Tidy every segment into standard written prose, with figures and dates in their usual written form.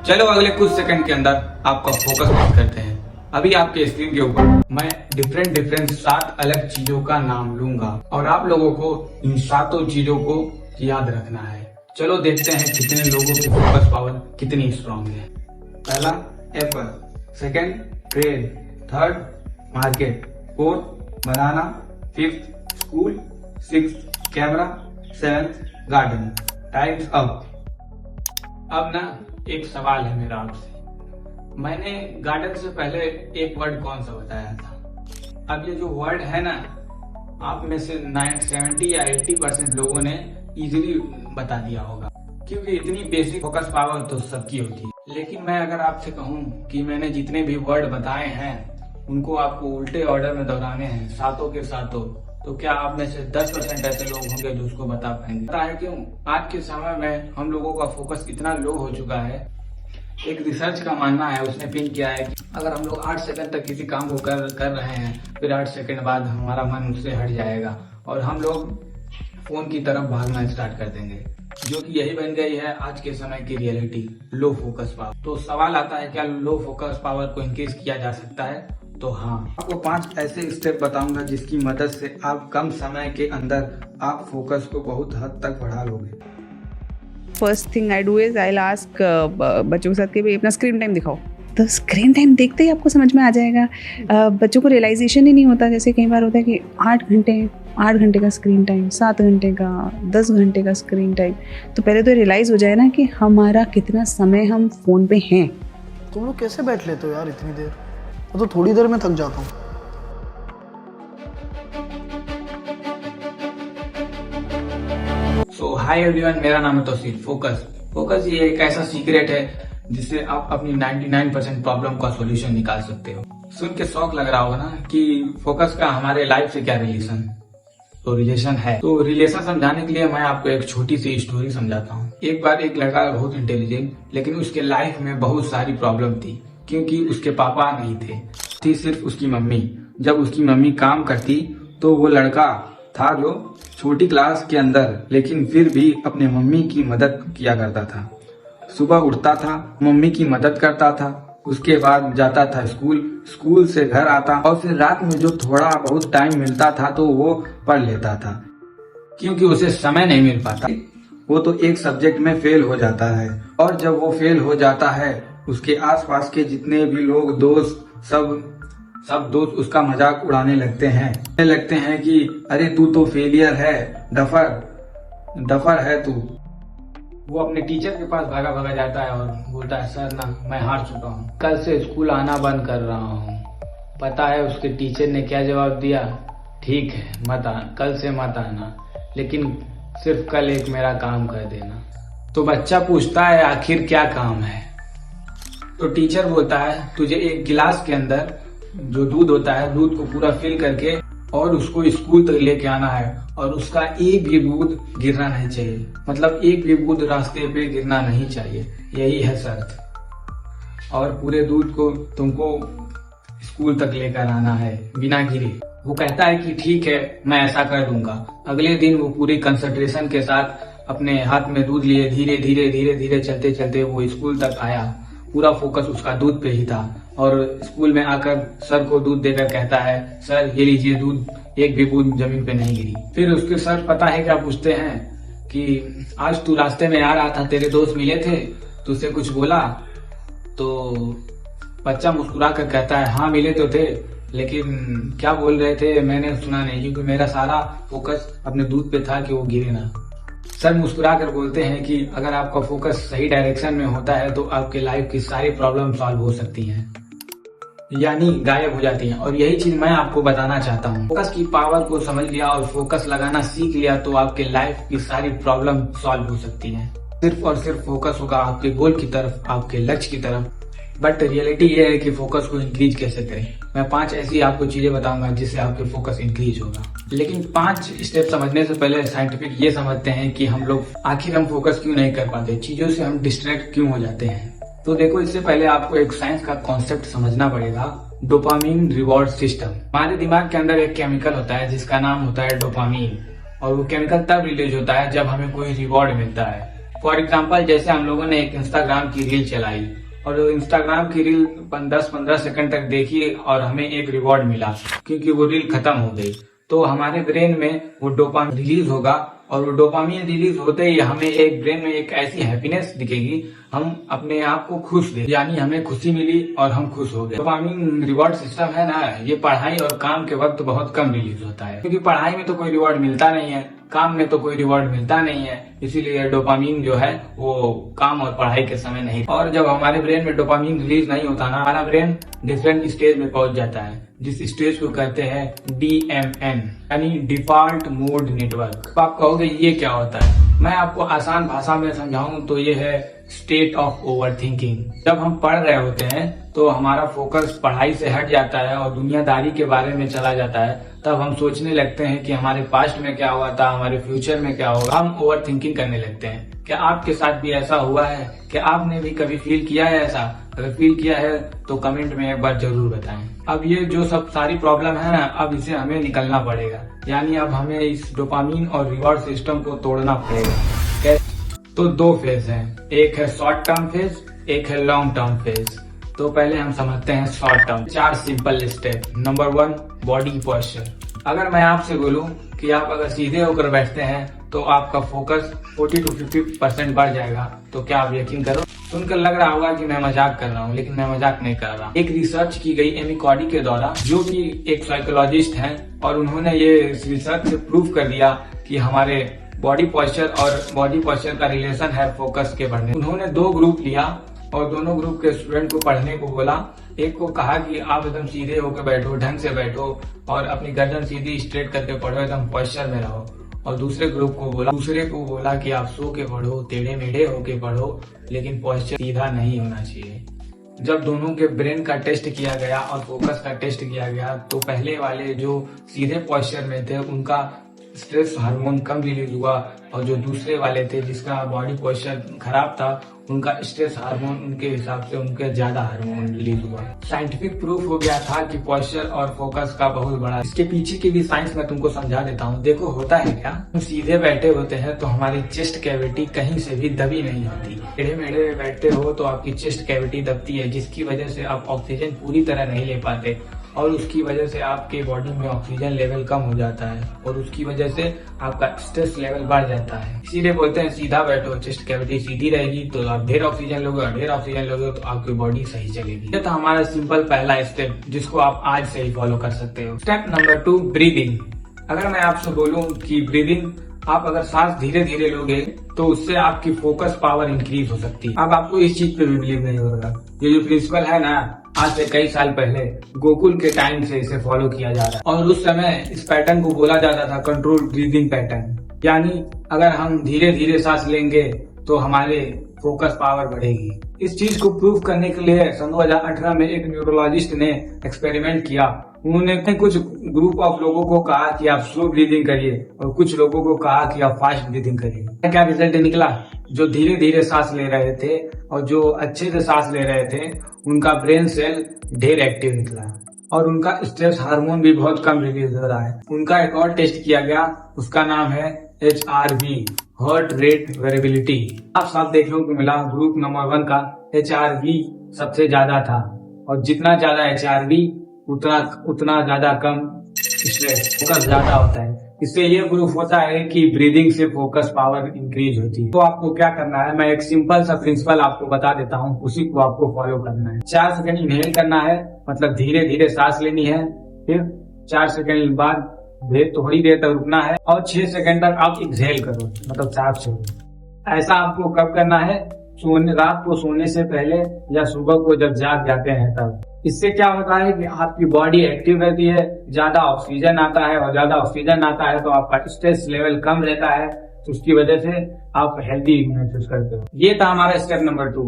चलो अगले कुछ सेकंड के अंदर आपका फोकस बात करते हैं। अभी आपके स्क्रीन के ऊपर मैं डिफरेंट 7 अलग चीजों का नाम लूंगा और आप लोगों को इन 7 चीजों को याद रखना है। चलो देखते हैं कितने लोगों की फोकस पावर कितनी स्ट्रांग है। पहला apple, second train, third market, fourth banana, fifth school, sixth camera, seventh garden. Times up. अब ना एक सवाल है मेरा आपसे। मैंने गार्डन से पहले एक वर्ड कौन सा बताया था? अब ये जो वर्ड है ना, आप में से 70 या 80% लोगों ने इजीली बता दिया होगा, क्योंकि इतनी बेसिक फोकस पावर तो सबकी होती है। लेकिन मैं अगर आपसे कहूं कि मैंने जितने भी वर्ड बताए हैं उनको आपको उल्टे ऑर्डर में दोहराने हैं, सातों के सातों, तो क्या आप में से 10% ऐसे लोग होंगे जो उसको बता पाएंगे? पता है क्यों? आज के समय में हम लोगों का फोकस इतना लो हो चुका है। एक रिसर्च का मानना है, उसने पिन किया है कि अगर हम लोग 8 सेकंड तक किसी काम को कर रहे हैं, फिर 8 सेकंड बाद हमारा मन उससे हट जाएगा और हम लोग फोन की तरफ भागना स्टार्ट कर देंगे, जो कि यही बन गई है आज के समय की रियलिटी, लो फोकस पावर। तो सवाल आता है, क्या लो फोकस पावर को इंक्रीज किया जा सकता है? तो हाँ, आपको 5 ऐसे स्टेप बताऊंगा जिसकी मदद से आप कम समय के अंदर आप फोकस को बहुत हद तक बढ़ा लोगे। First thing I do is I ask बच्चों के साथ कि भाई अपना स्क्रीन टाइम दिखाओ। तो स्क्रीन टाइम देखते ही आपको समझ में आ जाएगा। बच्चों को रियलाइजेशन ही नहीं होता, जैसे कई बार होता है कि 8 घंटे का स्क्रीन टाइम, 7 घंटे का, 10 घंटे का स्क्रीन टाइम। तो पहले तो रियलाइज़ हो जाए ना कि हमारा कितना समय हम फ़ोन पे हैं। तुम लोग कैसे बैठ लेते हो यार इतनी देर? मैं तो थोड़ी देर में थक जाता हूँ। सो हाय एवरीवन, मेरा नाम है तौसीफ। फोकस ये एक ऐसा सीक्रेट है जिससे आप अपनी 99% प्रॉब्लम का सॉल्यूशन निकाल सकते हो। सुन के शौक लग रहा होगा ना कि फोकस का हमारे लाइफ से क्या रिलेशन? तो रिलेशन है। तो रिलेशन समझाने के लिए मैं आपको एक छोटी सी स्टोरी समझाता हूँ। एक बार एक लड़का बहुत इंटेलिजेंट, लेकिन उसके लाइफ में बहुत सारी प्रॉब्लम थी, क्योंकि उसके पापा नहीं थे, थी सिर्फ उसकी मम्मी। जब उसकी मम्मी काम करती तो वो लड़का था जो छोटी क्लास के अंदर, लेकिन फिर भी अपने मम्मी की मदद किया करता था। सुबह उठता था, मम्मी की मदद करता था, उसके बाद जाता था स्कूल से घर आता और फिर रात में जो थोड़ा बहुत टाइम मिलता था तो वो पढ़ लेता था। क्योंकि उसे समय नहीं मिल पाता, वो तो एक सब्जेक्ट में फेल हो जाता है, और जब वो फेल हो जाता है उसके आसपास के जितने भी लोग, दोस्त, सब दोस्त उसका मजाक उड़ाने लगते हैं कि अरे तू तो फेलियर है, डफर है तू। वो अपने टीचर के पास भागा जाता है और बोलता है, सर ना मैं हार चुका हूँ, कल से स्कूल आना बंद कर रहा हूँ। पता है उसके टीचर ने क्या जवाब दिया? ठीक है, कल से मत आना, लेकिन सिर्फ कल एक मेरा काम कर देना। तो बच्चा पूछता है, आखिर क्या काम है? तो टीचर बोलता है, तुझे एक गिलास के अंदर जो दूध होता है, दूध को पूरा फिल करके और उसको स्कूल तक लेके आना है, और उसका एक भी बूंद गिरना नहीं चाहिए। मतलब एक भी बूंद रास्ते पे गिरना नहीं चाहिए, यही है शर्त। और पूरे दूध को तुमको स्कूल तक लेकर आना है बिना गिरे। वो कहता है कि ठीक है, मैं ऐसा कर दूंगा। अगले दिन वो पूरी कंसंट्रेशन के साथ अपने हाथ में दूध लिए धीरे चलते वो स्कूल तक आया। पूरा फोकस उसका दूध पे ही था, और स्कूल में आकर सर को दूध देकर कहता है, सर ये लीजिए दूध, एक भी बूंद जमीन पे नहीं गिरी। फिर उसके सर पता है क्या पूछते हैं कि आज तू रास्ते में आ रहा था, तेरे दोस्त मिले थे, तुझसे कुछ बोला? तो बच्चा मुस्कुरा कर कहता है, हाँ मिले तो थे, लेकिन क्या बोल रहे थे मैंने सुना नहीं, क्योंकि मेरा सारा फोकस अपने दूध पे था कि वो गिरे ना। सर मुस्कुरा कर बोलते हैं कि अगर आपका फोकस सही डायरेक्शन में होता है तो आपके लाइफ की सारी प्रॉब्लम सॉल्व हो सकती हैं, यानी गायब हो जाती हैं। और यही चीज मैं आपको बताना चाहता हूँ। फोकस की पावर को समझ लिया और फोकस लगाना सीख लिया तो आपके लाइफ की सारी प्रॉब्लम सॉल्व हो सकती हैं। सिर्फ और सिर्फ फोकस होगा आपके गोल की तरफ, आपके लक्ष्य की तरफ। बट रियलिटी ये है कि फोकस को इंक्रीज कैसे करें। मैं 5 ऐसी आपको चीजें बताऊंगा जिससे आपके फोकस इंक्रीज होगा। लेकिन 5 स्टेप समझने से पहले साइंटिफिक ये समझते हैं कि हम लोग आखिर हम फोकस क्यों नहीं कर पाते, चीजों से हम डिस्ट्रैक्ट क्यों हो जाते हैं। तो देखो, इससे पहले आपको एक साइंस का कॉन्सेप्ट समझना पड़ेगा, डोपामीन रिवॉर्ड सिस्टम। हमारे दिमाग के अंदर एक केमिकल होता है जिसका नाम होता है डोपामीन, और वो केमिकल तब रिलीज होता है जब हमें कोई रिवॉर्ड मिलता है। फॉर एग्जाम्पल जैसे हम लोगों ने एक इंस्टाग्राम की रील चलाई और इंस्टाग्राम की रील 10-15 सेकंड तक देखी और हमें एक रिवॉर्ड मिला क्योंकि वो रील खत्म हो गई, तो हमारे ब्रेन में वो डोपामिन रिलीज होगा और वो डोपामिन रिलीज होते ही हमें एक ब्रेन में एक ऐसी हैप्पीनेस दिखेगी, हम अपने आप को खुश दे, यानी हमें खुशी मिली और हम खुश हो गए। डोपामिन रिवॉर्ड सिस्टम है ना, ये पढ़ाई और काम के वक्त बहुत कम रिलीज होता है क्योंकि पढ़ाई में तो कोई रिवॉर्ड मिलता नहीं है, काम में तो कोई रिवॉर्ड मिलता नहीं है, इसीलिए डोपामिन जो है वो काम और पढ़ाई के समय नहीं। और जब हमारे ब्रेन में डोपामिन रिलीज नहीं होता ना, हमारा ब्रेन डिफरेंट स्टेज में पहुंच जाता है, जिस स्टेज को कहते हैं DMN यानी डिफॉल्ट मोड नेटवर्क। आप कहोगे ये क्या होता है, मैं आपको आसान भाषा में समझाऊं तो ये है स्टेट ऑफ ओवर थिंकिंग। जब हम पढ़ रहे होते हैं तो हमारा फोकस पढ़ाई से हट जाता है और दुनियादारी के बारे में चला जाता है, तब हम सोचने लगते हैं कि हमारे पास्ट में क्या हुआ था, हमारे फ्यूचर में क्या होगा, हम ओवर थिंकिंग करने लगते हैं। क्या आपके साथ भी ऐसा हुआ है? क्या आपने भी कभी फील किया है ऐसा? अगर फील किया है तो कमेंट में एक बार जरूर बताएं। अब ये जो सब सारी प्रॉब्लम है ना, अब इसे हमें निकलना पड़ेगा, यानी अब हमें इस डोपामिन और रिवॉर्ड सिस्टम को तोड़ना पड़ेगा। तो दो फेज हैं, एक है शॉर्ट टर्म फेज, एक है लॉन्ग टर्म फेज। तो पहले हम समझते हैं short term. 4 simple step. Number 1, body posture. अगर मैं आपसे बोलूं कि आप अगर सीधे होकर बैठते हैं तो आपका फोकस 40 to 50% बढ़ जाएगा, तो क्या आप यकीन करो? सुनकर लग रहा होगा कि मैं मजाक कर रहा हूँ, लेकिन मैं मजाक नहीं कर रहा। एक रिसर्च की गई एमी कॉडी के द्वारा, जो कि एक साइकोलॉजिस्ट हैं, और उन्होंने ये रिसर्च से प्रूव कर दिया कि हमारे बॉडी पोस्चर और बॉडी पोस्चर का रिलेशन है फोकस के बढ़ने। उन्होंने 2 ग्रुप लिया और दोनों ग्रुप के स्टूडेंट को पढ़ने को बोला। एक को कहा कि आप एकदम सीधे होकर बैठो, ढंग से बैठो और अपनी गर्दन सीधी स्ट्रेट करके पढ़ो, एकदम पोस्चर में रहो। और दूसरे को बोला कि आप सो के पढ़ो, टेढ़े मेढ़े होके पढ़ो, लेकिन पोस्चर सीधा नहीं होना चाहिए। जब दोनों के ब्रेन का टेस्ट किया गया और फोकस का टेस्ट किया गया, तो पहले वाले जो सीधे पोस्चर में थे उनका स्ट्रेस हार्मोन कम रिलीज हुआ, और जो दूसरे वाले थे जिसका बॉडी पोस्चर खराब था, उनका स्ट्रेस हार्मोन उनके हिसाब से उनके ज्यादा हार्मोन रिलीज हुआ। साइंटिफिक प्रूफ हो गया था कि पोस्चर और फोकस का बहुत बड़ा। इसके पीछे की भी साइंस मैं तुमको समझा देता हूँ। देखो होता है क्या, हम सीधे बैठे होते हैं तो हमारी चेस्ट कैविटी कहीं से भी दबी नहीं होती। टेढ़े मेढ़े बैठते हो तो आपकी चेस्ट कैविटी दबती है, जिसकी वजह से आप ऑक्सीजन पूरी तरह नहीं ले पाते और उसकी वजह से आपके बॉडी में ऑक्सीजन लेवल कम हो जाता है और उसकी वजह से आपका स्ट्रेस लेवल बढ़ जाता है। इसीलिए बोलते हैं सीधा बैठो, चेस्ट कैविटी सीधी रहेगी तो आप ढेर ऑक्सीजन लोगे, और ढेर ऑक्सीजन लोगे तो आपकी बॉडी सही चलेगी। ये था हमारा सिंपल पहला स्टेप, जिसको आप आज से ही फॉलो कर सकते हो। Step number 2, breathing. अगर मैं आपसे बोलूं कि ब्रीदिंग, आप अगर सांस धीरे धीरे लोगे तो उससे आपकी फोकस पावर इंक्रीज हो सकती है। अब आपको इस चीज पे भी बिलीव नहीं होगा, ये जो प्रिंसिपल है ना, आज से कई साल पहले गोकुल के टाइम से इसे फॉलो किया जा रहा है और उस समय इस पैटर्न को बोला जाता था कंट्रोल ब्रीदिंग पैटर्न। यानी अगर हम धीरे धीरे सांस लेंगे तो हमारे फोकस पावर बढ़ेगी। इस चीज को प्रूव करने के लिए सन 2018 में एक न्यूरोलॉजिस्ट ने एक्सपेरिमेंट किया। उन्होंने कुछ ग्रुप ऑफ लोगों को कहा कि आप स्लो ब्रीदिंग करिए और कुछ लोगों को कहा कि आप फास्ट ब्रीदिंग करिए। क्या रिजल्ट निकला? जो धीरे धीरे सांस ले रहे थे और जो अच्छे से सांस ले रहे थे, उनका ब्रेन सेल ढेर एक्टिव निकला और उनका स्ट्रेस हार्मोन भी बहुत कम रिलीज हो रहा है। उनका एक और टेस्ट किया गया, उसका नाम है HRV, हार्ट रेट वेरिएबिलिटी। आप सब देखने को मिला, ग्रुप नंबर 1 का HRV सबसे ज्यादा था और जितना ज्यादा HRV उतना ज्यादा कम स्ट्रेस, फोकस ज्यादा होता है। इससे ये प्रूफ होता है कि ब्रीदिंग से फोकस पावर इंक्रीज होती है। तो आपको क्या करना है, मैं एक सिंपल सा प्रिंसिपल आपको बता देता हूँ, उसी को आपको फॉलो करना है। 4 सेकंड इनहेल करना है, मतलब धीरे धीरे सांस लेनी है, फिर 4 सेकंड बाद थोड़ी देर तक रुकना है और 6 सेकंड तक आप एक्सहेल करो, मतलब सांस छोड़ो। ऐसा आपको कब करना है? रात को सोने से पहले या सुबह को जब जाग जाते हैं तब। इससे क्या होता है कि आपकी बॉडी एक्टिव रहती है, ज्यादा ऑक्सीजन आता है और ज्यादा ऑक्सीजन आता है तो आपका स्ट्रेस लेवल कम रहता है, तो उसकी वजह से आप हेल्दी महसूस करते हो। ये था हमारा स्टेप नंबर 2।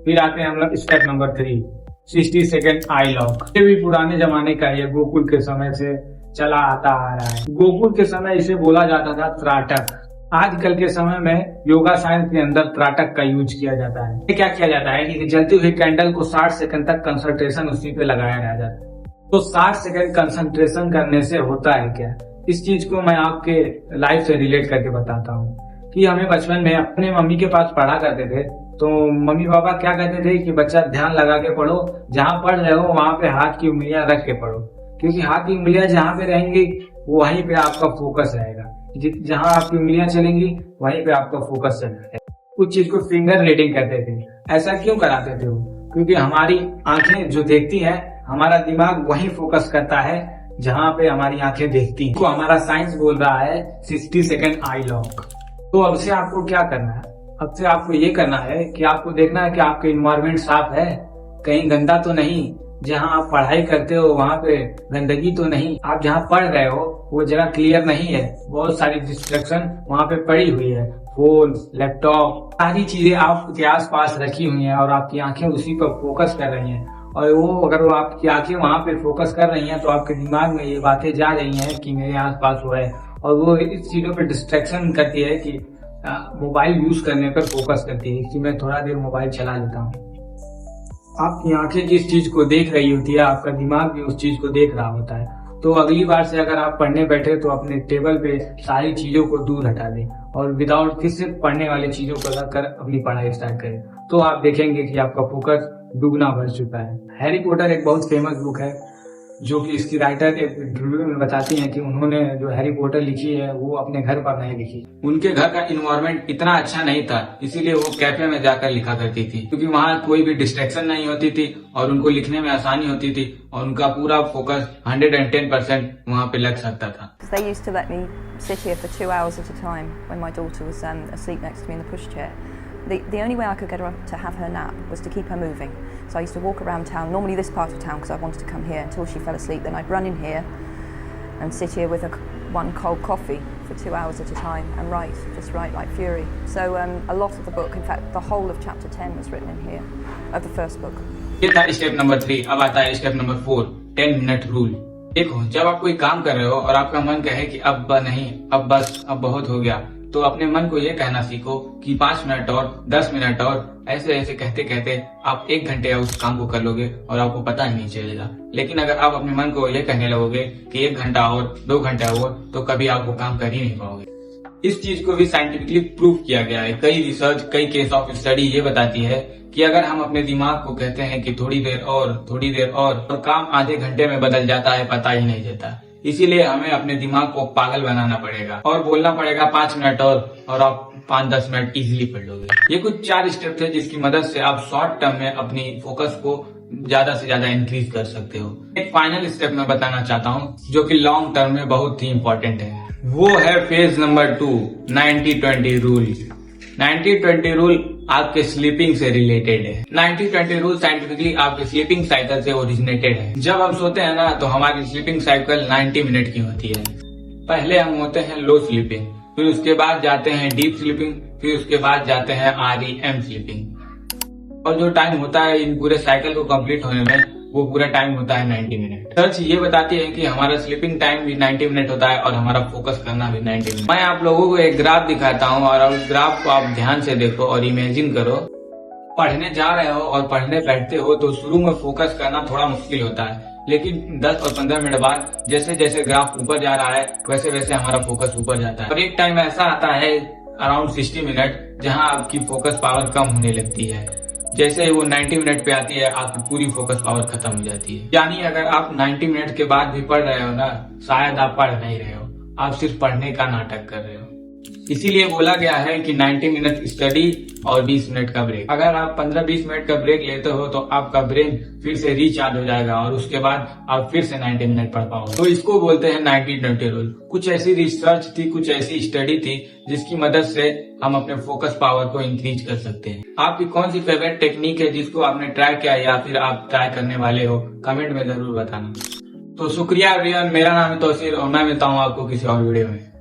फिर आते हैं हम लोग step number 3, 60 second I lock. ये भी पुराने जमाने का, ये गोकुल के समय से चला आता आ रहा है। गोकुल के समय इसे बोला जाता था त्राटक। आजकल के समय में योगा साइंस के अंदर त्राटक का यूज किया जाता है। ये क्या किया जाता है कि जलती हुई कैंडल को 60 सेकंड तक कंसंट्रेशन उसी पे लगाया रह जाता है। तो 60 सेकंड कंसंट्रेशन करने से होता है क्या, इस चीज को मैं आपके लाइफ से रिलेट करके बताता हूँ। कि हमें बचपन में अपने मम्मी के पास पढ़ा करते थे, तो मम्मी पापा क्या कहते थे कि बच्चा ध्यान लगा के पढ़ो, जहाँ पढ़ रहे हो वहां पे हाथ की उंगलियां रख के पढ़ो, क्योंकि हाथ की उंगलियां जहाँ पे रहेंगी वहीं पे आपका फोकस रहेगा। जहाँ आपकी उंगलियां चलेंगी वहीं पे आपका फोकस चलेगा। कुछ चीज को फिंगर रीडिंग कहते थे। ऐसा क्यों कराते थे वो? क्योंकि हमारी आंखें जो देखती है, हमारा दिमाग वहीं फोकस करता है जहाँ पे हमारी आंखें देखती हैं। तो हमारा साइंस बोल रहा है 60 सेकेंड आई लॉक। तो अब से आपको क्या करना है? अब से आपको ये करना है कि आपको देखना है कि आपका इन्वायरमेंट साफ है, कहीं गंदा तो नहीं, जहाँ आप पढ़ाई करते हो वहाँ पे गंदगी तो नहीं, आप जहाँ पढ़ रहे हो वो जगह क्लियर नहीं है, बहुत सारी डिस्ट्रैक्शन वहाँ पे पड़ी हुई है, फोन, लैपटॉप, सारी चीजें आपके आस पास रखी हुई हैं और आपकी आंखें उसी पर फोकस कर रही हैं। और वो अगर वो आपकी आंखें वहाँ पे फोकस कर रही हैं तो आपके दिमाग में ये बातें जा रही हैं कि मेरे आस पास वो है, और वो इस चीजों पे डिस्ट्रैक्शन करती है कि मोबाइल यूज करने पर फोकस करती है कि मैं थोड़ा देर मोबाइल चला लेता हूँ। आपकी आंखें जिस चीज को देख रही होती है, आपका दिमाग भी उस चीज को देख रहा होता है। तो अगली बार से अगर आप पढ़ने बैठे तो अपने टेबल पे सारी चीजों को दूर हटा दें और विदाउट फिर से पढ़ने वाली चीजों को रखकर अपनी पढ़ाई स्टार्ट करें, तो आप देखेंगे कि आपका फोकस दुगना बढ़ चुका है। हैरी पॉटर एक बहुत फेमस बुक है, जो कि इसकी राइटर एक इंटरव्यू में बताती हैं कि उन्होंने जो हैरी पॉटर लिखी है वो अपने घर पर नहीं लिखी। उनके घर का इन्वायरमेंट इतना अच्छा नहीं था, इसीलिए वो कैफे में जाकर लिखा करती थी, क्योंकि वहाँ कोई भी डिस्ट्रैक्शन नहीं होती थी और उनको लिखने में आसानी होती थी और उनका पूरा फोकस 110% वहाँ पे लग सकता था। They used to let me sit here for 2 hours at a time when my daughter was asleep next to me in the pushchair. The only way I could get her to have her nap was to keep her moving. So I used to walk around town, normally this part of town because I wanted to come here, until she fell asleep. Then I'd run in here and sit here with one cold coffee for 2 hours at a time and just write like fury. So a lot of the book, in fact the whole of chapter 10 was written in here, of the first book. ये था step number 3। अब आता है step number 4, 10 minute rule. देखो, जब आप कोई काम कर रहे हो और आपका मन कहे कि अब नहीं, अब बस, अब बहुत हो गया, तो अपने मन को ये कहना सीखो कि 5 मिनट और, 10 मिनट और, ऐसे ऐसे कहते कहते आप 1 घंटे उस काम को कर लोगे और आपको पता ही नहीं चलेगा। लेकिन अगर आप अपने मन को ये कहने लगोगे कि 1 घंटा और, 2 घंटा और, तो कभी आपको काम कर ही नहीं पाओगे। इस चीज को भी साइंटिफिकली प्रूव किया गया है। कई रिसर्च, कई केस ऑफ स्टडी ये बताती है कि अगर हम अपने दिमाग को कहते हैं कि थोड़ी देर और, थोड़ी देर और, तो काम आधे घंटे में बदल जाता है, पता ही नहीं चलता। इसीलिए हमें अपने दिमाग को पागल बनाना पड़ेगा और बोलना पड़ेगा 5 मिनट और आप 5-10 मिनट इजीली पढ़ लोगे। ये कुछ 4 स्टेप थे जिसकी मदद से आप शॉर्ट टर्म में अपनी फोकस को ज्यादा से ज्यादा इंक्रीज कर सकते हो। एक फाइनल स्टेप मैं बताना चाहता हूँ जो कि लॉन्ग टर्म में बहुत ही इंपॉर्टेंट है, वो है फेज नंबर 2, 90-20 रूल। 90-20 रूल आपके स्लीपिंग से रिलेटेड है। 90-20 रूल साइंटिफिकली आपके स्लीपिंग साइकिल से ओरिजिनेटेड है। जब हम सोते हैं ना, तो हमारी स्लीपिंग साइकिल 90 मिनट की होती है। पहले हम होते हैं लो स्लीपिंग, फिर उसके बाद जाते हैं डीप स्लीपिंग, फिर उसके बाद जाते हैं REM स्लीपिंग। और जो टाइम होता है इन पूरे साइकिल को कंप्लीट होने में, वो पूरा टाइम होता है 90 मिनट। रिसर्च ये बताती है कि हमारा स्लीपिंग टाइम भी 90 मिनट होता है और हमारा फोकस करना भी 90 मिनट। मैं आप लोगों को एक ग्राफ दिखाता हूँ और उस ग्राफ को आप ध्यान से देखो और इमेजिन करो। पढ़ने जा रहे हो और पढ़ने बैठते हो तो शुरू में फोकस करना थोड़ा मुश्किल होता है, लेकिन 10 और 15 मिनट बाद जैसे जैसे ग्राफ ऊपर जा रहा है वैसे वैसे हमारा फोकस ऊपर जाता है। और एक टाइम ऐसा आता है अराउंड 60 मिनट जहाँ आपकी फोकस पावर कम होने लगती है। जैसे वो 90 मिनट पे आती है आपकी पूरी फोकस पावर खत्म हो जाती है। यानी अगर आप 90 मिनट के बाद भी पढ़ रहे हो ना, शायद आप पढ़ नहीं रहे हो, आप सिर्फ पढ़ने का नाटक कर रहे हो। इसीलिए बोला गया है कि 90 मिनट स्टडी और 20 मिनट का ब्रेक। अगर आप 15-20 मिनट का ब्रेक लेते हो तो आपका ब्रेन फिर से रिचार्ज हो जाएगा और उसके बाद आप फिर से 90 मिनट पढ़ पाओगे। तो इसको बोलते हैं 90-20 रूल। कुछ ऐसी रिसर्च थी, कुछ ऐसी स्टडी थी जिसकी मदद से हम अपने फोकस पावर को इंक्रीज कर सकते हैं। आपकी कौन सी फेवरेट टेक्निक है जिसको आपने ट्राई किया या फिर आप ट्राई करने वाले हो, कमेंट में जरूर बताना। तो शुक्रिया एवरीवन, मेरा नाम है तौसीर और मैं मिलता हूँ आपको किसी और वीडियो में।